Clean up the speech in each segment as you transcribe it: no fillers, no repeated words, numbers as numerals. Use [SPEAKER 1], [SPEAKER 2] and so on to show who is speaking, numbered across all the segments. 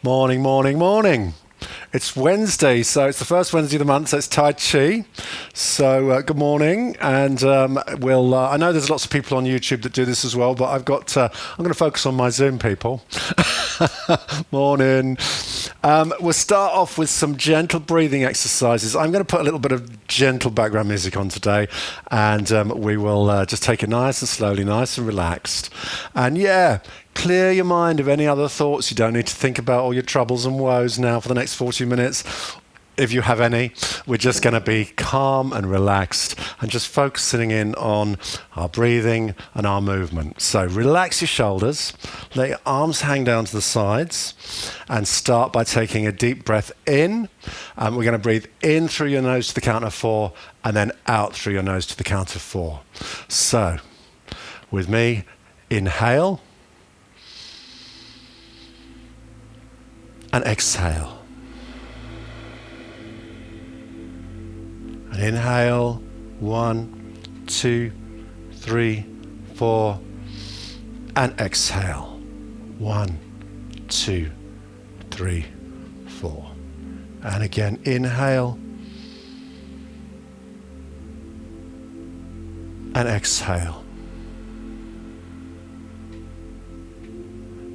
[SPEAKER 1] Morning, morning, morning. It's Wednesday, so it's the first Wednesday of the month, so it's Tai Chi. So good morning, and I know there's lots of people on YouTube that do this as well, but I'm going to focus on my Zoom people. Morning. We'll start off with some gentle breathing exercises. I'm going to put a little bit of gentle background music on today, and we will just take it nice and slowly, nice and relaxed. And yeah, clear your mind of any other thoughts. You don't need to think about all your troubles and woes now for the next 40 minutes. If you have any, we're just going to be calm and relaxed and just focusing in on our breathing and our movement. So relax your shoulders, let your arms hang down to the sides, and start by taking a deep breath in. We're going to breathe in through your nose to the count of 4 and then out through your nose to the count of 4. So with me, inhale and exhale. And inhale, 1, 2, 3, 4, and exhale, 1, 2, 3, 4. And again, inhale and exhale.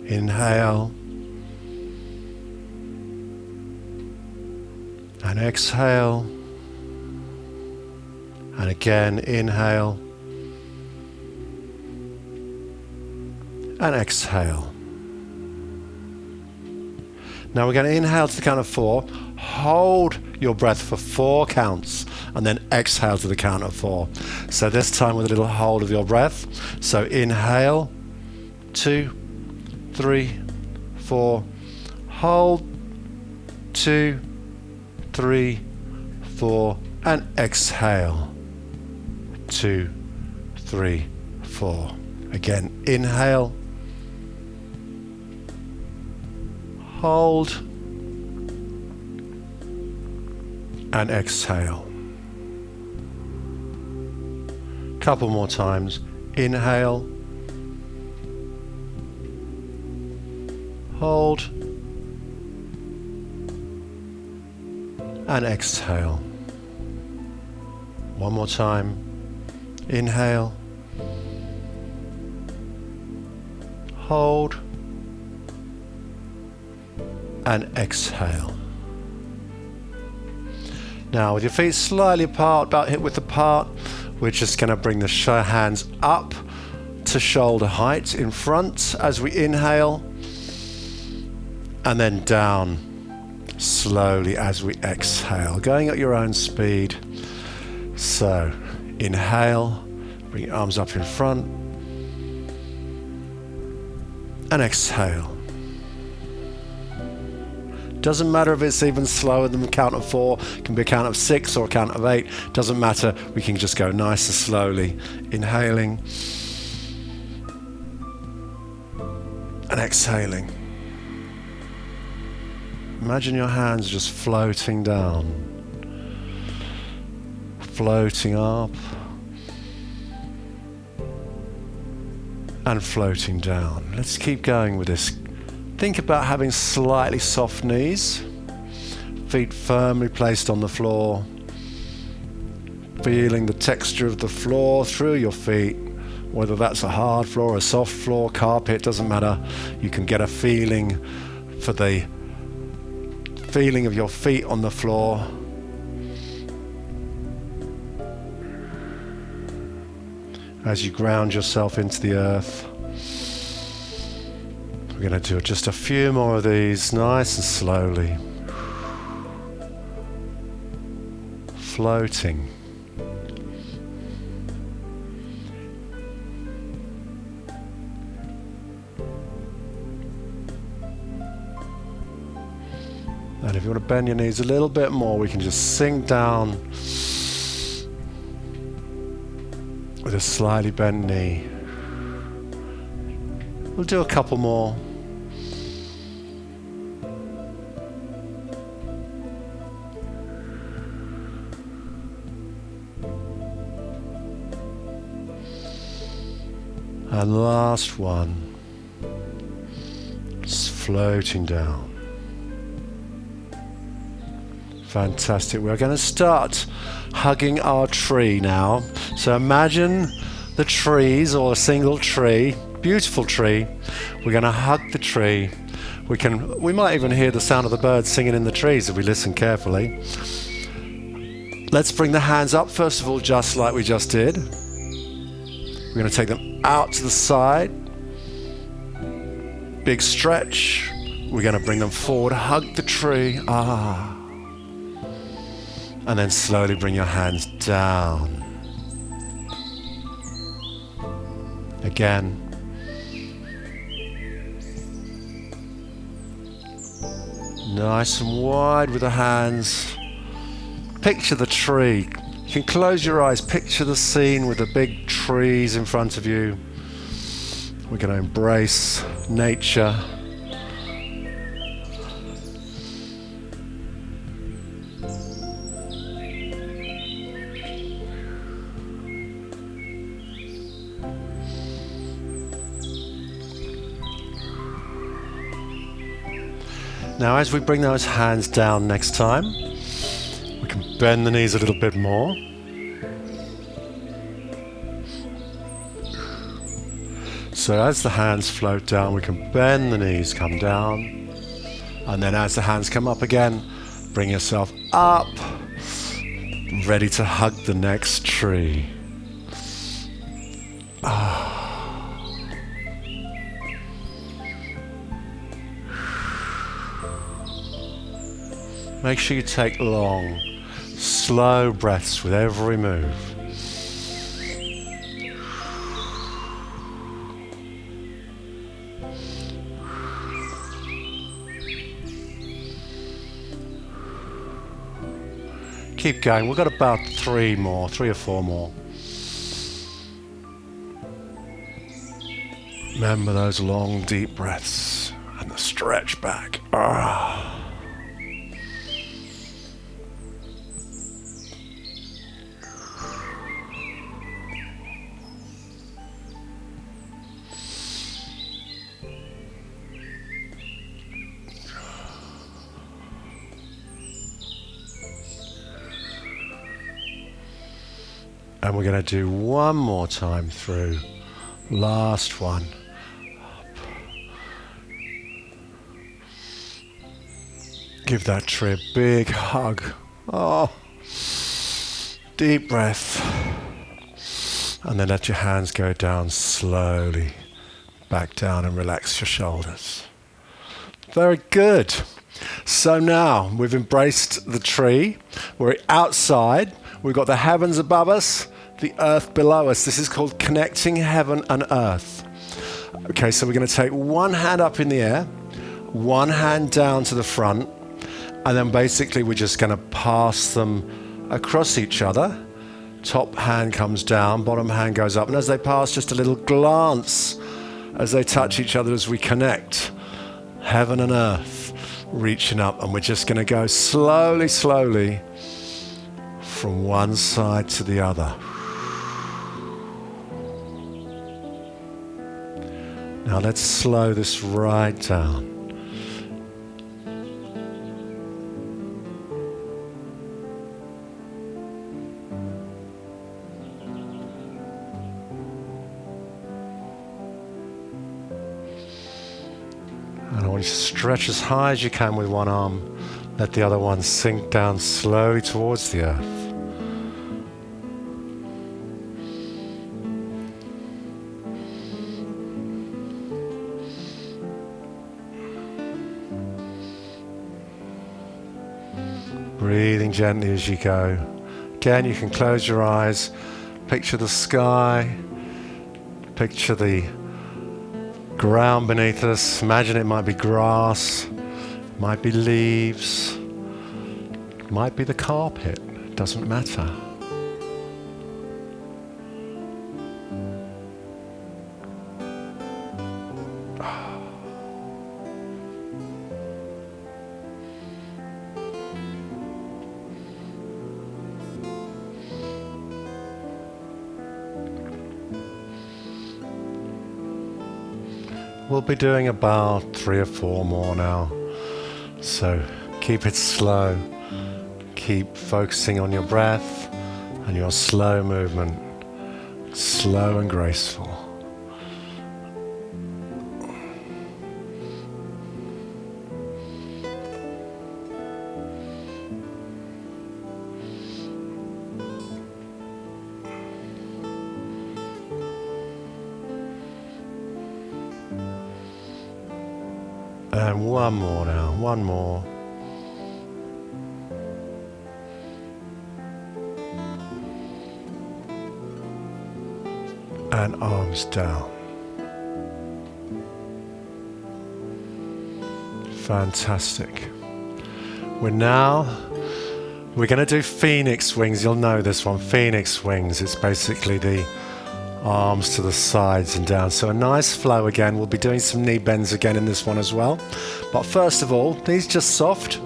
[SPEAKER 1] Inhale and exhale. And again, inhale and exhale. Now we're going to inhale to the count of 4, hold your breath for 4 counts, and then exhale to the count of 4. So this time with a little hold of your breath. So inhale, 2, 3, 4, hold, 2, 3, 4, and exhale. 2, 3, 4. Again, inhale, hold, and exhale. Couple more times. Inhale, hold, and exhale. One more time. Inhale, hold, and exhale. Now with your feet slightly apart, about hip width apart, we're just going to bring the hands up to shoulder height in front as we inhale, and then down slowly as we exhale, going at your own speed. So inhale, bring your arms up in front, and exhale. Doesn't matter if it's even slower than the count of 4, it can be a count of 6 or a count of 8, doesn't matter, we can just go nice and slowly, inhaling and exhaling. Imagine your hands just floating down, floating up and floating down. Let's keep going with this. Think about having slightly soft knees, feet firmly placed on the floor, feeling the texture of the floor through your feet, whether that's a hard floor, a soft floor, carpet, doesn't matter. You can get a feeling for the feeling of your feet on the floor. As you ground yourself into the earth. We're going to do just a few more of these, nice and slowly. Floating. And if you want to bend your knees a little bit more, we can just sink down with a slightly bent knee. We'll do a couple more. And last one. Just floating down. Fantastic. We're going to start hugging our tree now. So imagine the trees, or a single tree, beautiful tree. We're going to hug the tree. We might even hear the sound of the birds singing in the trees if we listen carefully. Let's bring the hands up first of all, just like we just did. We're going to take them out to the side. Big stretch. We're going to bring them forward, hug the tree. And then slowly bring your hands down. Again. Nice and wide with the hands. Picture the tree. You can close your eyes, picture the scene with the big trees in front of you. We're going to embrace nature. Now, as we bring those hands down next time, we can bend the knees a little bit more. So as the hands float down, we can bend the knees, come down. And then as the hands come up again, bring yourself up, ready to hug the next tree. Make sure you take long, slow breaths with every move. Keep going. We've got about 3 or 4 more. Remember those long, deep breaths and the stretch back. And we're going to do one more time through. Last one. Up. Give that tree a big hug. Deep breath. And then let your hands go down slowly. Back down and relax your shoulders. Very good. So now we've embraced the tree. We're outside. We've got the heavens above us, the earth below us. This is called connecting heaven and earth. Okay, so we're going to take one hand up in the air, one hand down to the front, and then basically we're just going to pass them across each other. Top hand comes down, bottom hand goes up, and as they pass, just a little glance as they touch each other as we connect. Heaven and earth reaching up, and we're just going to go slowly, slowly from one side to the other. Now let's slow this right down. And I want you to stretch as high as you can with one arm. Let the other one sink down slowly towards the earth. Breathing gently as you go. Again, you can close your eyes. Picture the sky. Picture the ground beneath us. Imagine it might be grass, might be leaves, might be the carpet. It doesn't matter. We'll be doing about 3 or 4 more now, so keep it slow, keep focusing on your breath and your slow movement, slow and graceful. And one more now, one more. And arms down. Fantastic. We're going to do phoenix wings. You'll know this one, phoenix wings. It's basically the arms to the sides and down. So a nice flow again. We'll be doing some knee bends again in this one as well. But first of all, knees just soft,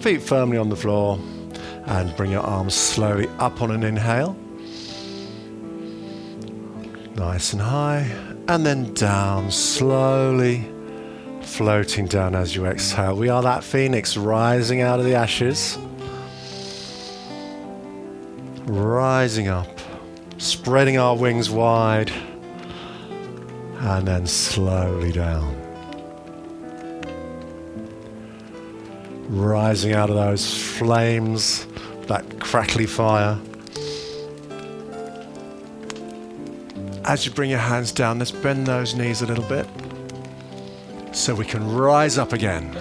[SPEAKER 1] feet firmly on the floor, and bring your arms slowly up on an inhale. Nice and high, and then down slowly, floating down as you exhale. We are that phoenix rising out of the ashes, rising up, spreading our wings wide, and then slowly down. Rising out of those flames, that crackly fire. As you bring your hands down, let's bend those knees a little bit so we can rise up again.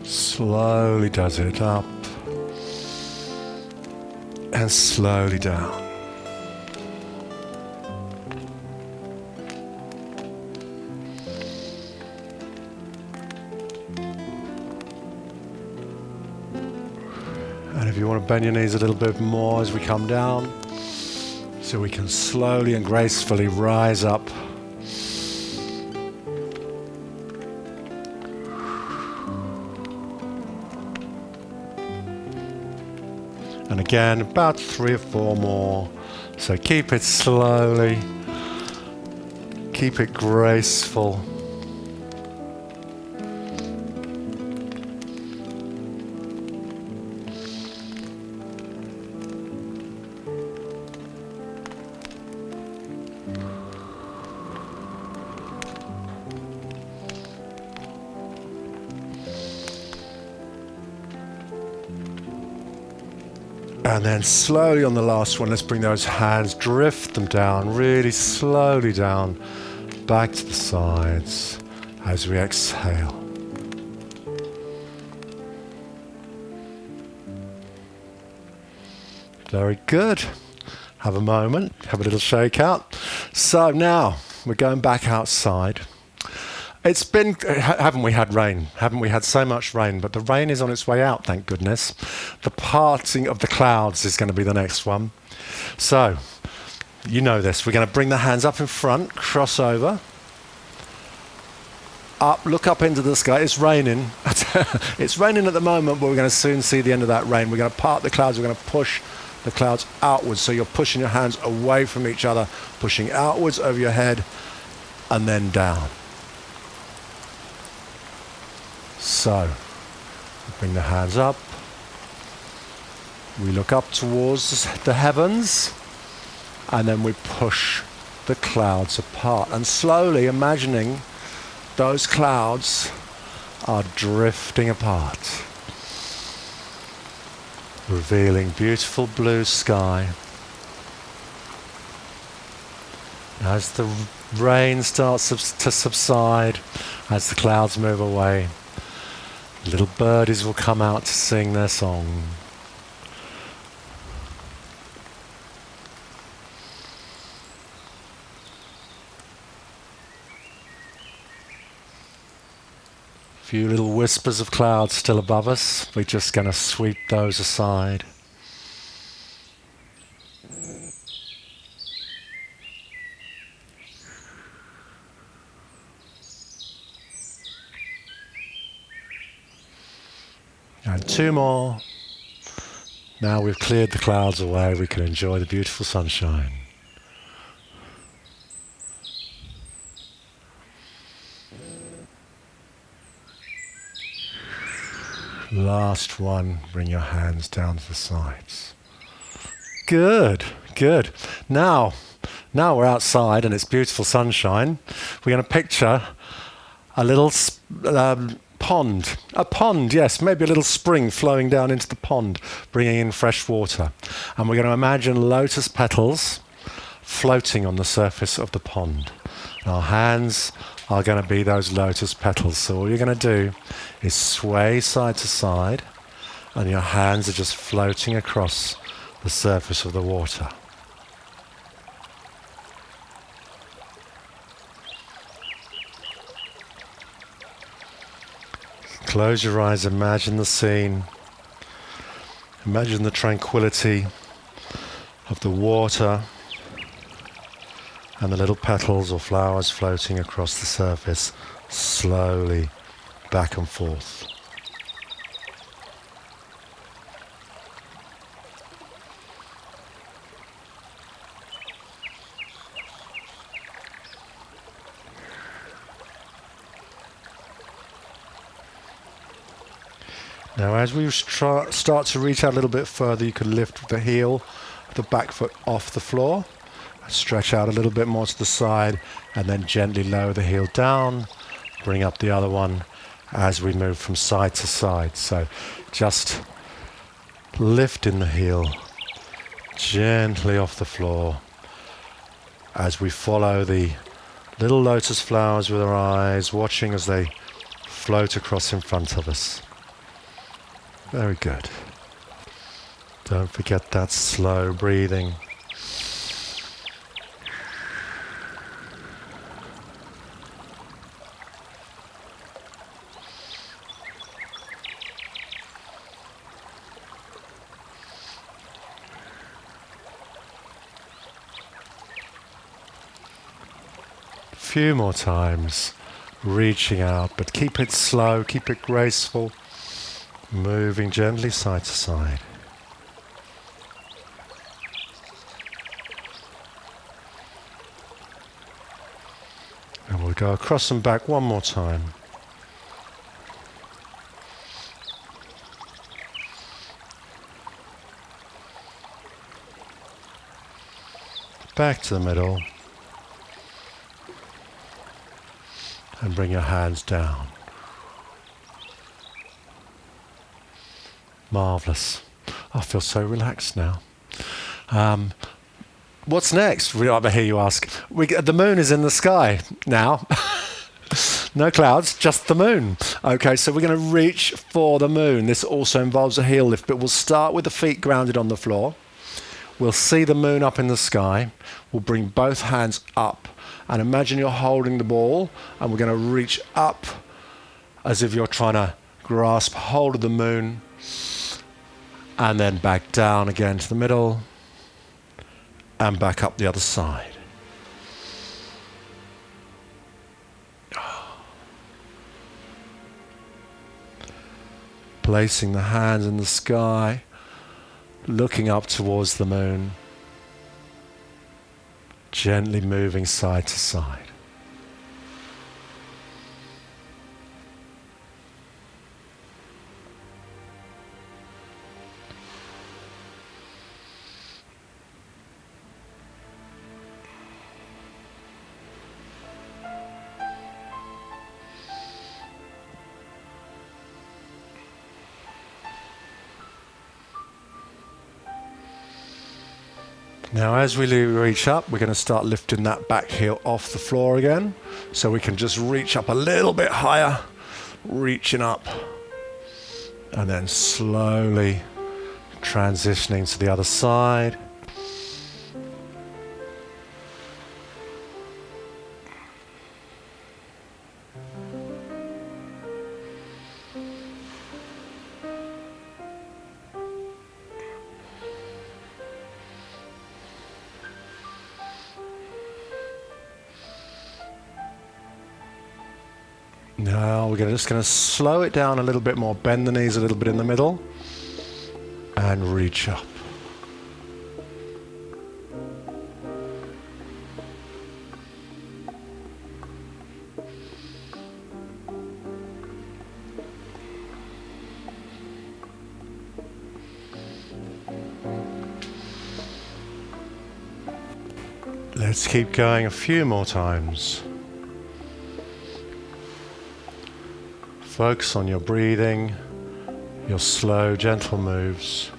[SPEAKER 1] Slowly does it up and slowly down. And if you want to bend your knees a little bit more as we come down, so we can slowly and gracefully rise up. And again, about 3 or 4 more. So keep it slowly, keep it graceful. And then slowly on the last one, let's bring those hands, drift them down, really slowly down, back to the sides as we exhale. Very good. Have a moment, have a little shake out. So now we're going back outside. It's been, haven't we had rain? Haven't we had so much rain? But the rain is on its way out, thank goodness. The parting of the clouds is going to be the next one. So, you know this. We're going to bring the hands up in front, cross over. Up, look up into the sky. It's raining. It's raining at the moment, but we're going to soon see the end of that rain. We're going to part the clouds. We're going to push the clouds outwards. So you're pushing your hands away from each other, pushing outwards over your head, and then down. So, bring the hands up. We look up towards the heavens, and then we push the clouds apart. And slowly imagining those clouds are drifting apart, revealing beautiful blue sky. As the rain starts to subside, as the clouds move away, little birdies will come out to sing their song. A few little whispers of clouds still above us. We're just going to sweep those aside. And 2 more. Now we've cleared the clouds away, we can enjoy the beautiful sunshine. Last one, bring your hands down to the sides. Good, good. Now we're outside and it's beautiful sunshine. We're going to picture a little pond. A pond, yes, maybe a little spring flowing down into the pond, bringing in fresh water. And we're going to imagine lotus petals floating on the surface of the pond. And our hands are going to be those lotus petals. So all you're going to do is sway side to side, and your hands are just floating across the surface of the water. Close your eyes, imagine the scene. Imagine the tranquility of the water and the little petals or flowers floating across the surface, slowly back and forth. Now as we start to reach out a little bit further, you can lift the heel of the back foot off the floor, stretch out a little bit more to the side, and then gently lower the heel down, bring up the other one as we move from side to side. So just lifting the heel gently off the floor as we follow the little lotus flowers with our eyes, watching as they float across in front of us. Very good. Don't forget that slow breathing. Few more times, reaching out, but keep it slow, keep it graceful, moving gently side to side. And we'll go across and back one more time. Back to the middle. And bring your hands down. Marvellous. I feel so relaxed now. What's next? I hear you ask. The moon is in the sky now. No clouds, just the moon. Okay, so we're going to reach for the moon. This also involves a heel lift, but we'll start with the feet grounded on the floor. We'll see the moon up in the sky. We'll bring both hands up. And imagine you're holding the ball, and we're going to reach up as if you're trying to grasp hold of the moon, and then back down again to the middle, and back up the other side. Placing the hands in the sky, looking up towards the moon. Gently moving side to side. Now as we reach up, we're going to start lifting that back heel off the floor again. So we can just reach up a little bit higher, reaching up, and then slowly transitioning to the other side. Now we're just going to slow it down a little bit more, bend the knees a little bit in the middle, and and reach up. Let's keep going a few more times. Focus on your breathing, your slow, gentle moves.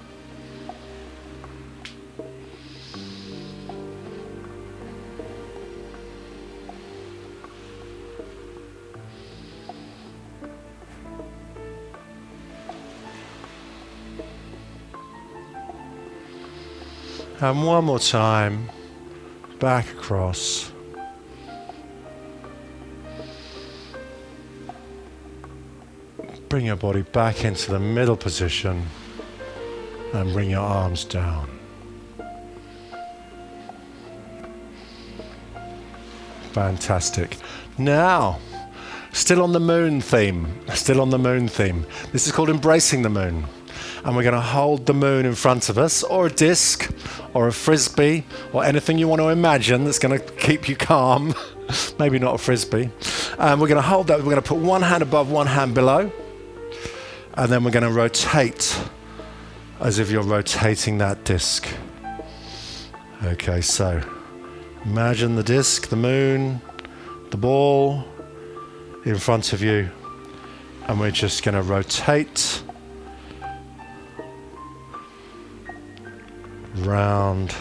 [SPEAKER 1] And one more time, back across. Bring your body back into the middle position and bring your arms down. Fantastic. Now, still on the moon theme. This is called embracing the moon. And we're going to hold the moon in front of us, or a disc, or a frisbee, or anything you want to imagine that's going to keep you calm. Maybe not a frisbee. We're going to hold that. We're going to put one hand above, one hand below. And then we're going to rotate as if you're rotating that disc. Okay, so imagine the disc, the moon, the ball in front of you. And we're just going to rotate round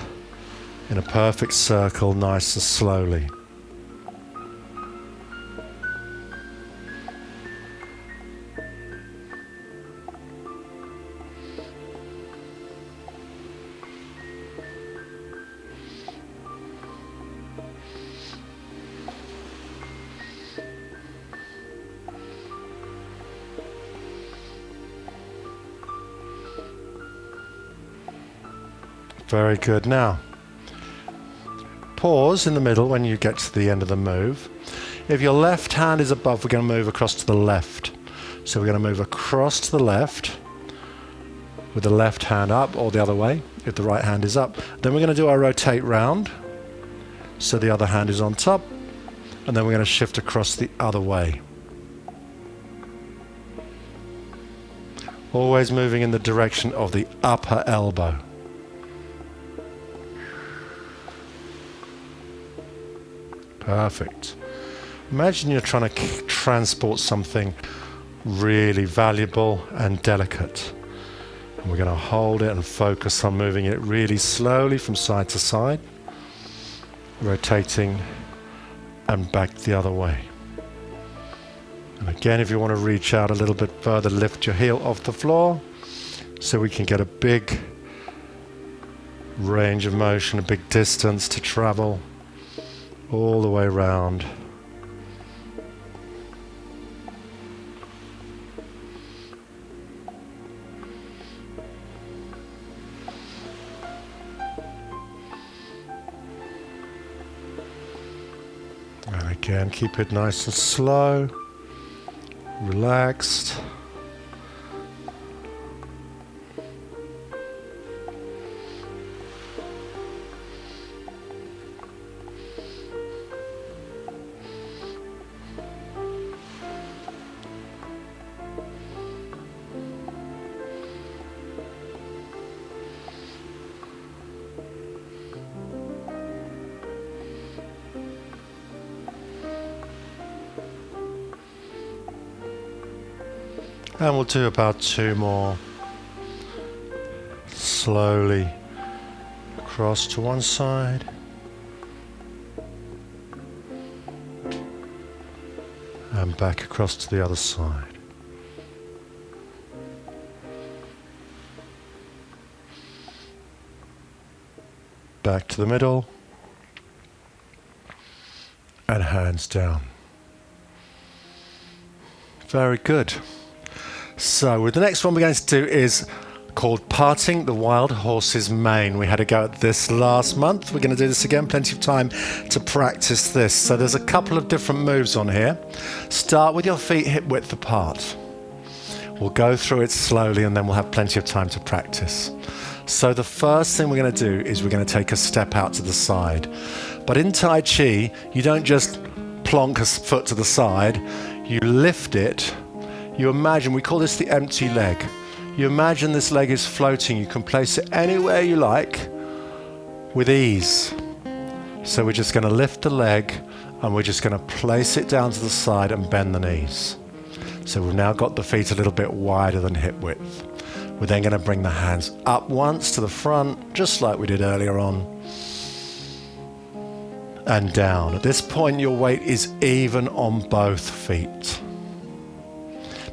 [SPEAKER 1] in a perfect circle, nice and slowly. Very good. Now, pause in the middle when you get to the end of the move. If your left hand is above, we're going to move across to the left. So we're going to move across to the left with the left hand up, or the other way if the right hand is up. Then we're going to do our rotate round. So the other hand is on top. And then we're going to shift across the other way. Always moving in the direction of the upper elbow. Perfect. Imagine you're trying to transport something really valuable and delicate. And we're going to hold it and focus on moving it really slowly from side to side, rotating and back the other way. And again, if you want to reach out a little bit further, lift your heel off the floor so we can get a big range of motion, a big distance to travel all the way around. And again, keep it nice and slow, relaxed. And we'll do about 2 more. Slowly across to one side. And back across to the other side. Back to the middle. And hands down. Very good. So the next one we're going to do is called Parting the Wild Horse's Mane. We had a go at this last month. We're going to do this again, plenty of time to practice this. So there's a couple of different moves on here. Start with your feet hip width apart. We'll go through it slowly and then we'll have plenty of time to practice. So the first thing we're going to do is we're going to take a step out to the side. But in Tai Chi, you don't just plonk a foot to the side, you lift it. You imagine, we call this the empty leg. You imagine this leg is floating. You can place it anywhere you like with ease. So we're just going to lift the leg and we're just going to place it down to the side and bend the knees. So we've now got the feet a little bit wider than hip width. We're then going to bring the hands up once to the front, just like we did earlier on, and down. At this point, your weight is even on both feet.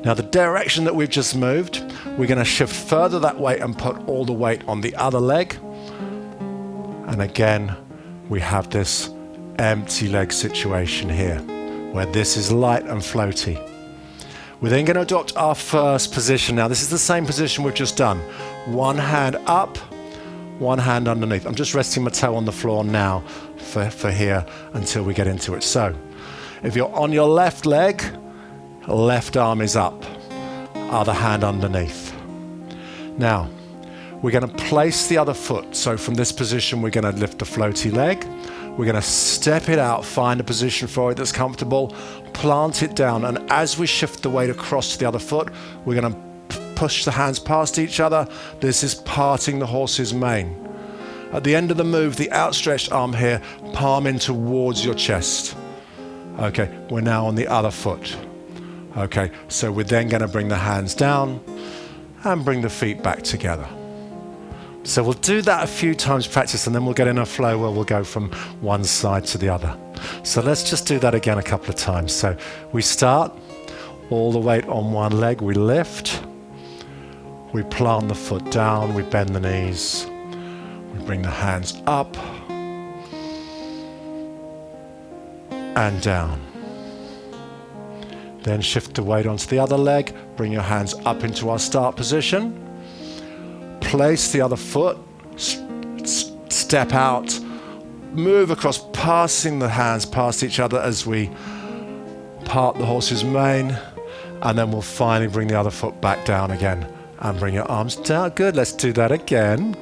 [SPEAKER 1] Now, the direction that we've just moved, we're going to shift further that weight and put all the weight on the other leg. And again, we have this empty leg situation here, where this is light and floaty. We're then going to adopt our first position. Now, this is the same position we've just done. One hand up, one hand underneath. I'm just resting my toe on the floor now for here until we get into it. So, if you're on your left leg, left arm is up, other hand underneath. Now, we're going to place the other foot. So from this position, we're going to lift the floaty leg. We're going to step it out, find a position for it that's comfortable, plant it down, and as we shift the weight across to the other foot, we're going to push the hands past each other. This is parting the horse's mane. At the end of the move, the outstretched arm here, palm in towards your chest. Okay, we're now on the other foot. Okay, so we're then going to bring the hands down and bring the feet back together. So we'll do that a few times practice, and then we'll get in a flow where we'll go from one side to the other. So let's just do that again a couple of times. So we start, all the weight on one leg, we lift, we plant the foot down, we bend the knees, we bring the hands up and down. Then shift the weight onto the other leg, bring your hands up into our start position. Place the other foot, step out, move across, passing the hands past each other as we part the horse's mane, and then we'll finally bring the other foot back down again and bring your arms down. Good, let's do that again.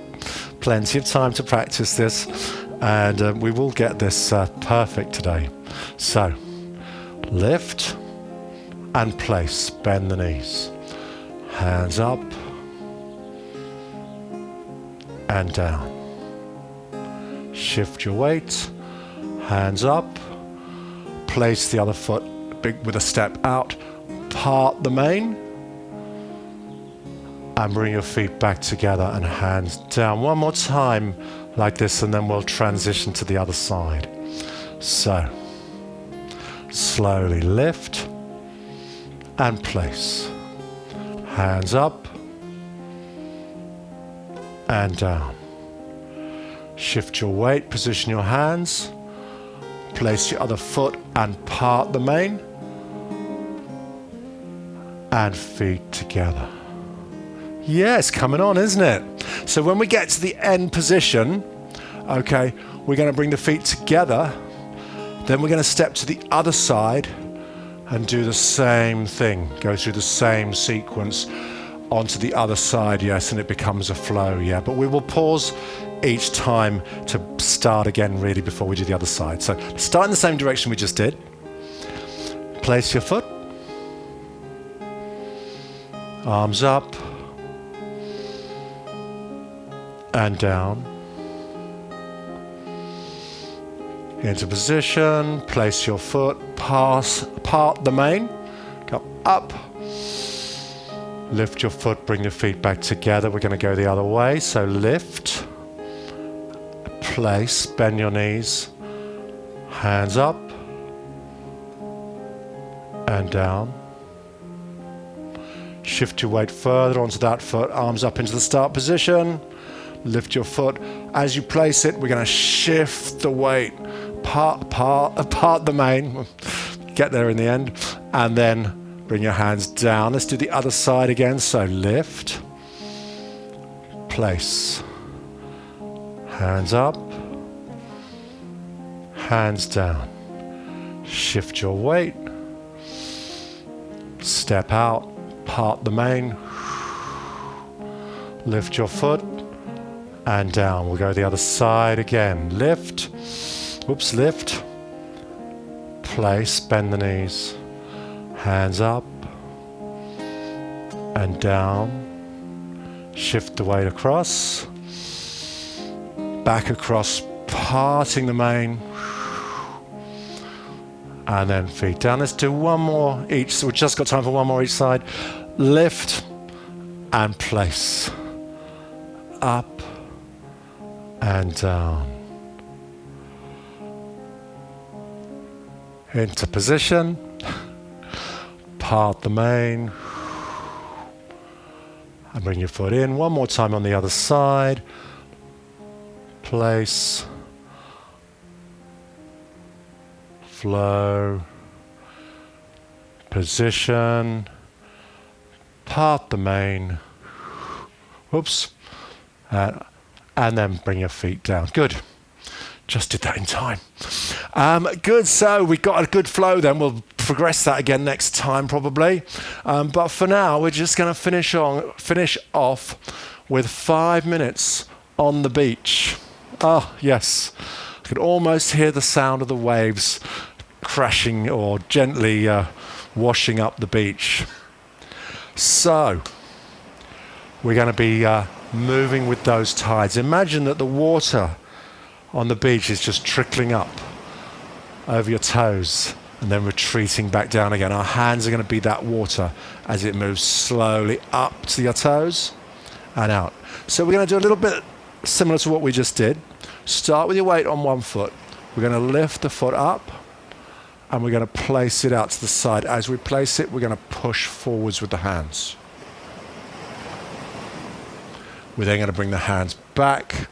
[SPEAKER 1] Plenty of time to practice this, and we will get this perfect today. So, lift and place, bend the knees, hands up and down. Shift your weight, hands up, place the other foot big with a step out, part the mane, and bring your feet back together and hands down. One more time like this, and then we'll transition to the other side. So, slowly lift and place. Hands up and down. Shift your weight, position your hands, place your other foot and part the mane, and feet together. Yeah, it's coming on, isn't it? So when we get to the end position, okay, we're going to bring the feet together, then we're going to step to the other side and do the same thing, go through the same sequence onto the other side, yes, and it becomes a flow, yeah. But we will pause each time to start again really before we do the other side. So start in the same direction we just did. Place your foot, arms up and down. Into position, place your foot, part the mane, come up, lift your foot, bring your feet back together. We're going to go the other way, so lift, place, bend your knees, hands up and down. Shift your weight further onto that foot, arms up into the start position, lift your foot. As you place it, we're going to shift the weight, part the mane, get there in the end, and then bring your hands down. Let's do the other side again. So lift, place, hands up, hands down. Shift your weight, step out, part the mane, lift your foot, and down. We'll go the other side again. Lift, oops, lift, place, bend the knees, hands up and down, shift the weight across, back across, parting the mane, and then feet down. Let's do one more each, so we've just got time for one more each side. Lift and place, up and down, into position, part the mane, and bring your foot in. One more time on the other side, place, flow, position, part the mane, whoops, and then bring your feet down. Good. Just did that in time. Good, so we got a good flow then. We'll progress that again next time probably. But for now, we're just going to finish off with 5 minutes on the beach. Oh, yes. I could almost hear the sound of the waves crashing or gently washing up the beach. So, we're going to be moving with those tides. Imagine that the water on the beach is just trickling up over your toes and then retreating back down again. Our hands are going to be that water as it moves slowly up to your toes and out. So we're going to do a little bit similar to what we just did. Start with your weight on one foot. We're going to lift the foot up and we're going to place it out to the side. As we place it, we're going to push forwards with the hands. We're then going to bring the hands back.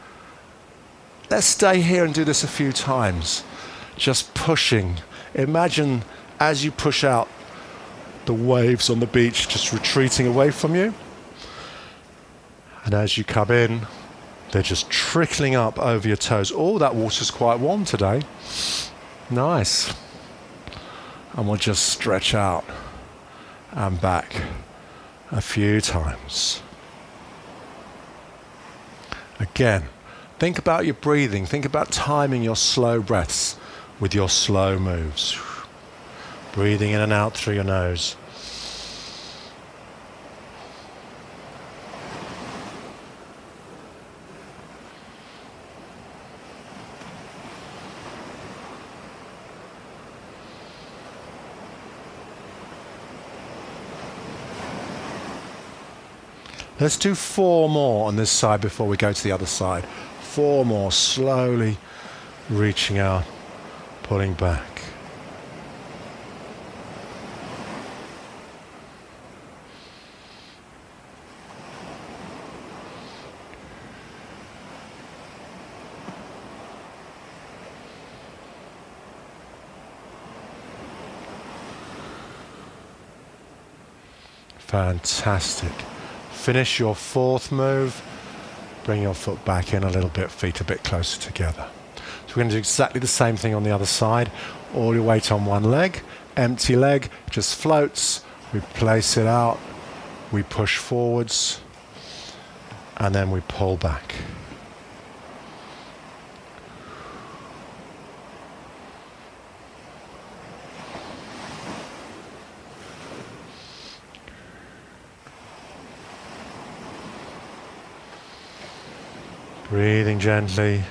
[SPEAKER 1] Let's stay here and do this a few times. Just pushing. Imagine as you push out the waves on the beach just retreating away from you. And as you come in, they're just trickling up over your toes. Oh, that water's quite warm today. Nice. And we'll just stretch out and back a few times. Again, think about your breathing. Think about timing your slow breaths with your slow moves. Breathing in and out through your nose. Let's do 4 more on this side before we go to the other side. 4 more, slowly reaching out, pulling back. Fantastic. Finish your 4th move. Bring your foot back in a little bit, feet a bit closer together. So we're going to do exactly the same thing on the other side. All your weight on one leg, empty leg, just floats. We place it out, we push forwards, and then we pull back. Breathing gently,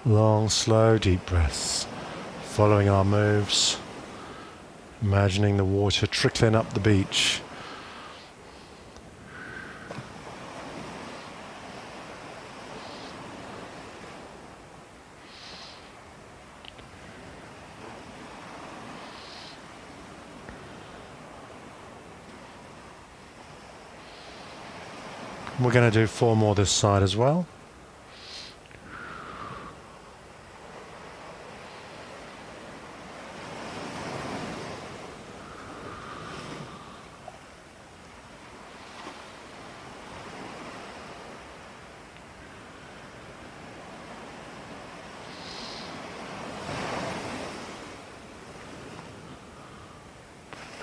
[SPEAKER 1] long, slow, deep breaths, following our moves, imagining the water trickling up the beach. We're going to do 4 more this side as well.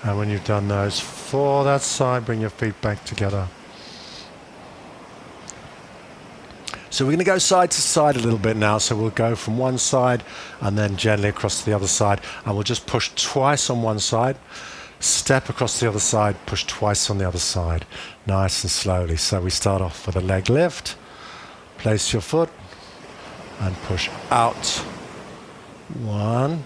[SPEAKER 1] And when you've done those for that side, bring your feet back together. So we're going to go side to side a little bit now. So we'll go from one side and then gently across to the other side. And we'll just push twice on one side, step across the other side, push twice on the other side. Nice and slowly. So we start off with a leg lift. Place your foot and push out. 1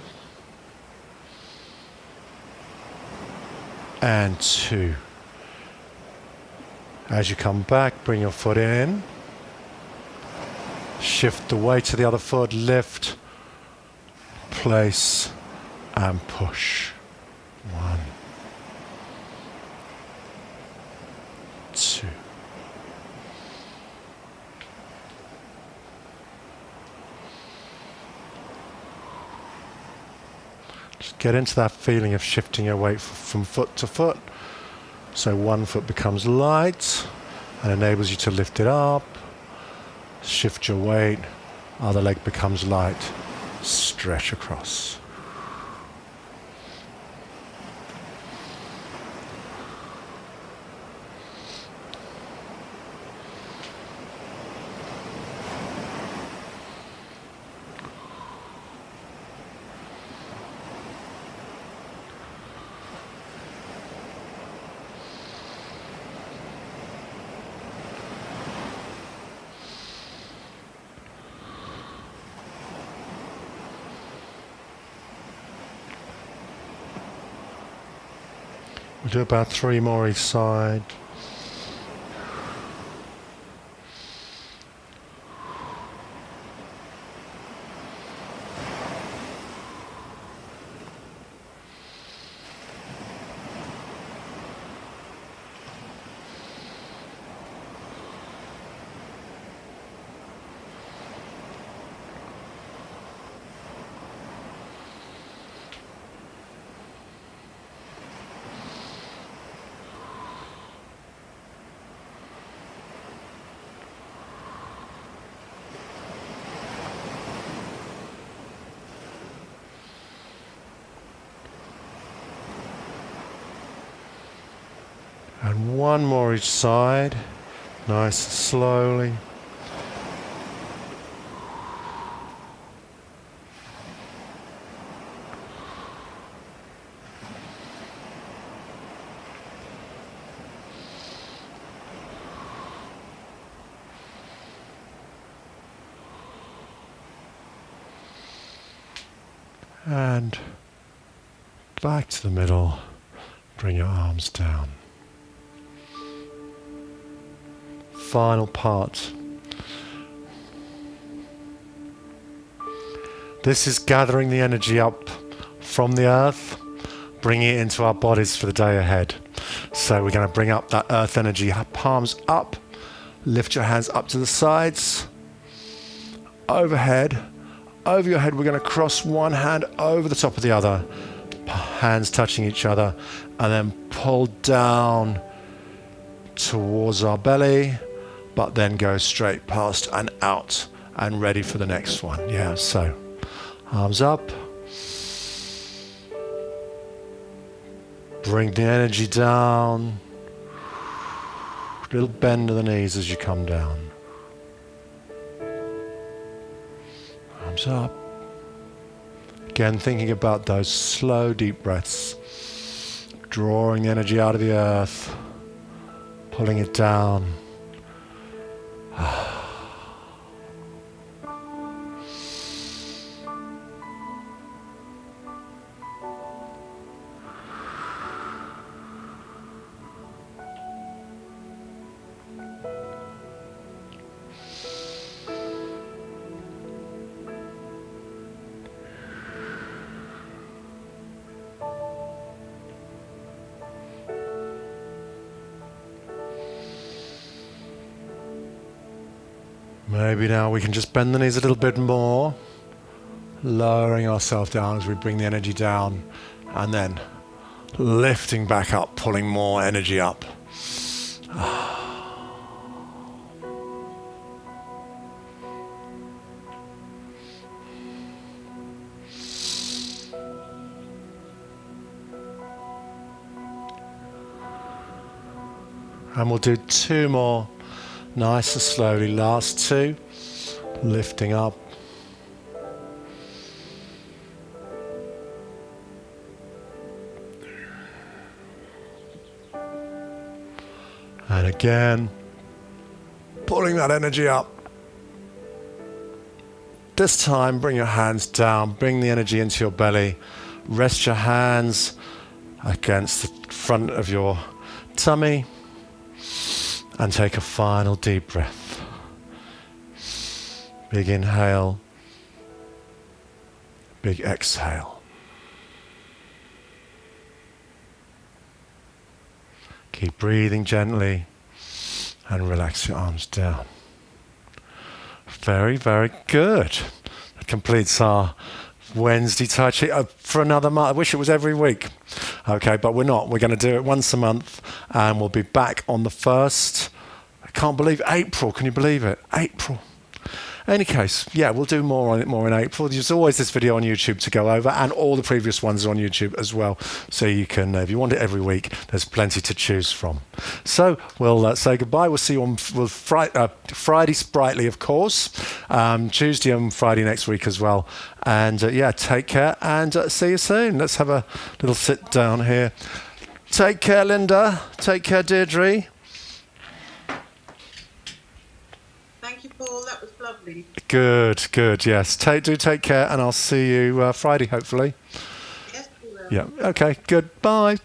[SPEAKER 1] and 2. As you come back, bring your foot in. Shift the weight to the other foot, lift, place, and push. 1, 2. Just get into that feeling of shifting your weight from foot to foot. So one foot becomes light and enables you to lift it up. Shift your weight, other leg becomes light, stretch across. We'll do about 3 more each side. And 1 more each side, nice and slowly. And back to the middle, bring your arms down. Final part. This is gathering the energy up from the earth, bringing it into our bodies for the day ahead. So we're going to bring up that earth energy, palms up, lift your hands up to the sides, overhead. Over your head, we're going to cross one hand over the top of the other, hands touching each other, and then pull down towards our belly, but then go straight past and out and ready for the next one. Yeah, so arms up. Bring the energy down. Little bend of the knees as you come down. Arms up. Again, thinking about those slow, deep breaths. Drawing the energy out of the earth. Pulling it down. Maybe now we can just bend the knees a little bit more, lowering ourselves down as we bring the energy down, and then lifting back up, pulling more energy up. And we'll do 2 more, nice and slowly, last 2. lifting up. And again, pulling that energy up. This time, bring your hands down, bring the energy into your belly. Rest your hands against the front of your tummy and take a final deep breath. Big inhale, big exhale. Keep breathing gently and relax your arms down. Very, very good. That completes our Wednesday Tai Chi for another month. I wish it was every week. Okay, but we're not. We're going to do it once a month and we'll be back on the 1st. I can't believe April. Can you believe it? April. Any case, yeah, we'll do more on it more in April. There's always this video on YouTube to go over, and all the previous ones are on YouTube as well. So you can, if you want it every week, there's plenty to choose from. So we'll say goodbye. We'll see you on Friday, Spritely, of course. Tuesday and Friday next week as well. And yeah, take care and see you soon. Let's have a little sit down here. Take care, Linda. Take care, Deirdre.
[SPEAKER 2] Thank you, Paul. That was lovely.
[SPEAKER 1] Good, good. Yes. Do take care, and I'll see you Friday, hopefully.
[SPEAKER 2] Yes, we will.
[SPEAKER 1] Yeah. Okay. Good. Bye.